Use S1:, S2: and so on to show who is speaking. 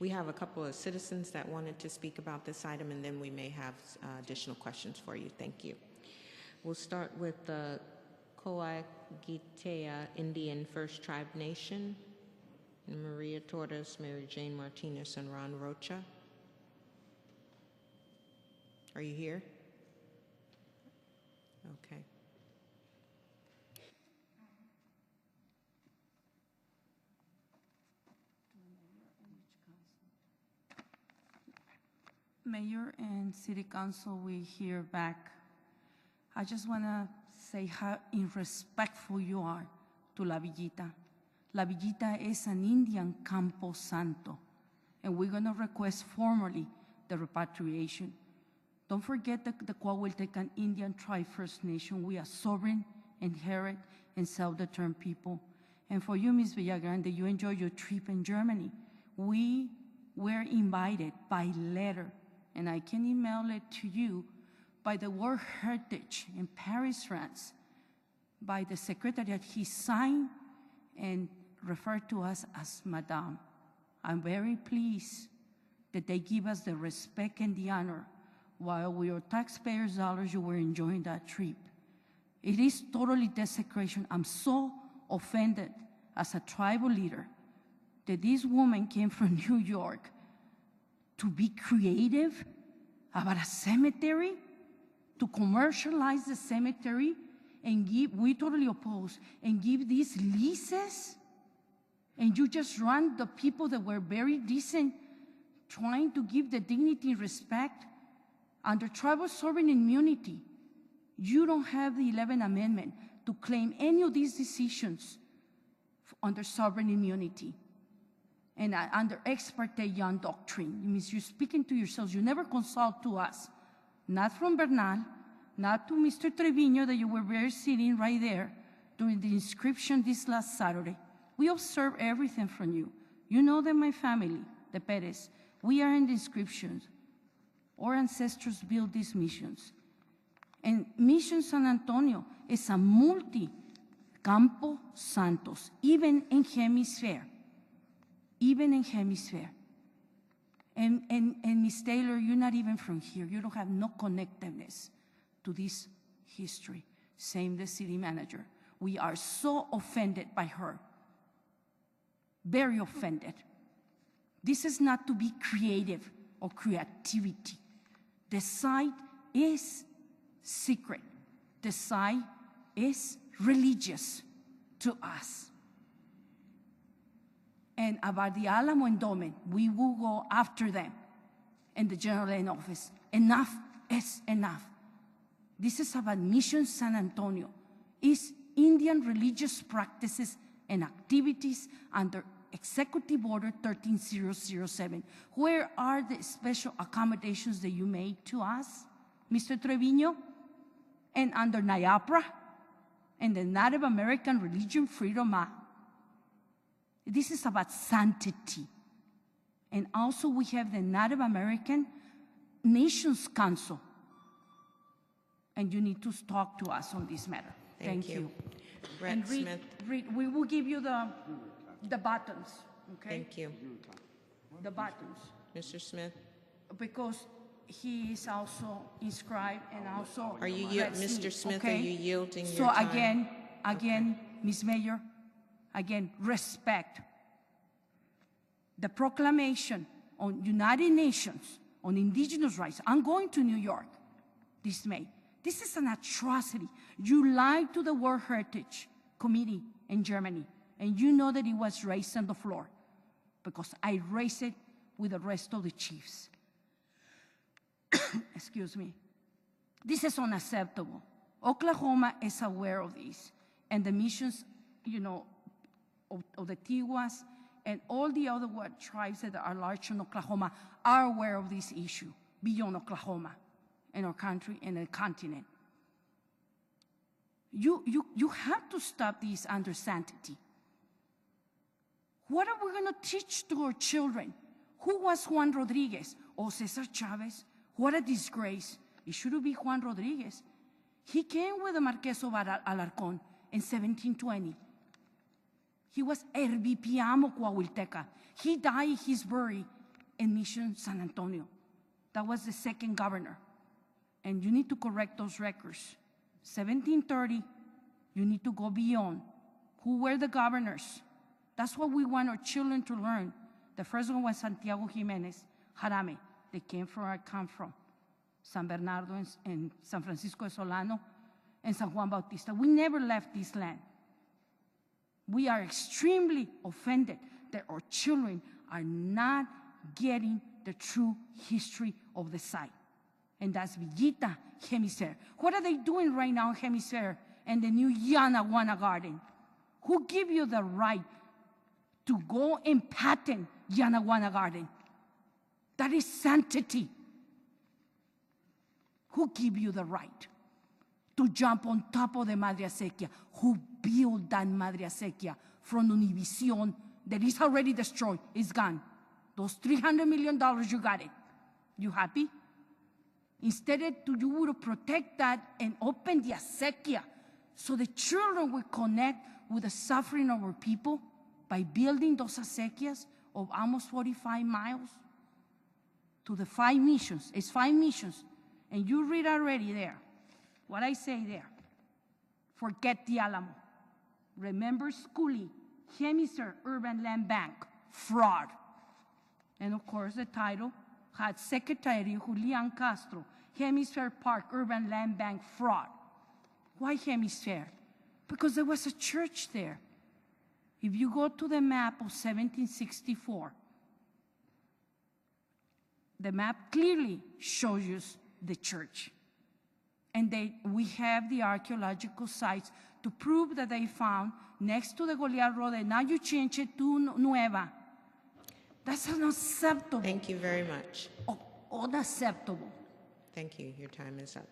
S1: We have a couple of citizens that wanted to speak about this item, and then we may have additional questions for you. Thank you. We'll start with the Coahuila Indian First Tribe Nation, and Maria Torres, Mary Jane Martinez, and Ron Rocha. Are you here? Okay.
S2: Mayor and City Council, we hear back. I just want to say how irrespectful you are to La Villita. La Villita is an Indian Campo Santo, and we're going to request formally the repatriation. Don't forget the Coahuiltecan Indian Tribe First Nation. We are sovereign, inherent, and self-determined people. And for you, Ms. Villagrande, you enjoy your trip in Germany. We were invited by letter, and I can email it to you, by the World Heritage in Paris, France, by the Secretariat. He signed and referred to us as Madame. I'm very pleased that they give us the respect and the honor while with your taxpayers' dollars you were enjoying that trip. It is totally desecration. I'm so offended as a tribal leader that this woman came from New York to be creative about a cemetery, to commercialize the cemetery and give, we totally oppose, and give these leases, and you just run the people that were very decent, trying to give the dignity and respect under tribal sovereign immunity. You don't have the 11th Amendment to claim any of these decisions under sovereign immunity and under ex parte Young doctrine. It means you're speaking to yourselves. You never consult to us, not from Bernal, not to Mr. Trevino that you were there sitting right there during the inscription this last Saturday. We observe everything from you. You know that my family, the Perez, we are in the inscriptions. Our ancestors built these missions. And Mission San Antonio is a multi-campo santos, even in hemisphere. Even in hemisphere. And Ms. Taylor, you're not even from here. You don't have no connectedness to this history. Same the city manager. We are so offended by her. Very offended. This is not to be creative or creativity. The site is secret. The site is religious to us. And about the Alamo Endowment, we will go after them in the General Land Office. Enough is enough. This is about Mission San Antonio. It's Indian religious practices and activities under Executive Order 13007. Where are the special accommodations that you made to us, Mr. Trevino? And under NIAPRA and the Native American Religion Freedom Act. This is about sanctity. And also we have the Native American Nations Council. And you need to talk to us on this matter. Thank you.
S1: Brett
S2: and
S1: Smith.
S2: we will give you the buttons, okay?
S1: Thank you.
S2: The buttons.
S1: Mr. Smith.
S2: Because he is also inscribed and also...
S1: Are you, Mr. Smith,
S2: okay?
S1: Are you yielding your
S2: so
S1: time?
S2: again, Ms. Mayor, again, respect. The proclamation on United Nations on indigenous rights. I'm going to New York this May. This is an atrocity. You lied to the World Heritage Committee in Germany, and you know that it was raised on the floor because I raised it with the rest of the chiefs. Excuse me. This is unacceptable. Oklahoma is aware of this, and the missions, you know, of the Tiwas and all the other tribes that are large in Oklahoma are aware of this issue beyond Oklahoma in our country and the continent. You have to stop this under sanctity. What are we going to teach to our children? Who was Juan Rodriguez or Cesar Chavez? What a disgrace. It should be Juan Rodriguez. He came with the Marqués of Alarcón in 1720. He was Herbipiamo Coahuilteca. He died, he's buried in Mission San Antonio. That was the second governor. And you need to correct those records. 1730, you need to go beyond. Who were the governors? That's what we want our children to learn. The first one was Santiago Jimenez Jarame. They came from where I come from, San Bernardo and San Francisco de Solano and San Juan Bautista. We never left this land. We are extremely offended that our children are not getting the true history of the site. And that's Villita, Hemisphere. What are they doing right now in Hemisphere and the new Yanaguana Garden? Who give you the right to go and patent Yanaguana Garden? That is sanctity. Who give you the right to jump on top of the Madre Acequia? Who built that Madre Acequia from Univision that is already destroyed? It's gone. Those $300 million, you got it. You happy? Instead, you would protect that and open the acequia so the children will connect with the suffering of our people by building those acequias of almost 45 miles to the 5 missions. It's 5 missions. And you read already there what I say there. Forget the Alamo. Remember Scully, Hemisphere Urban Land Bank, fraud. And of course, the title had Secretary Julian Castro, Hemisphere Park Urban Land Bank fraud. Why Hemisphere? Because there was a church there. If you go to the map of 1764, the map clearly shows you the church. And we have the archaeological sites to prove that they found next to the Goliath Road, and now you change it to Nueva. That's unacceptable.
S1: Thank you very much.
S2: Unacceptable.
S1: Thank you. Your time is up.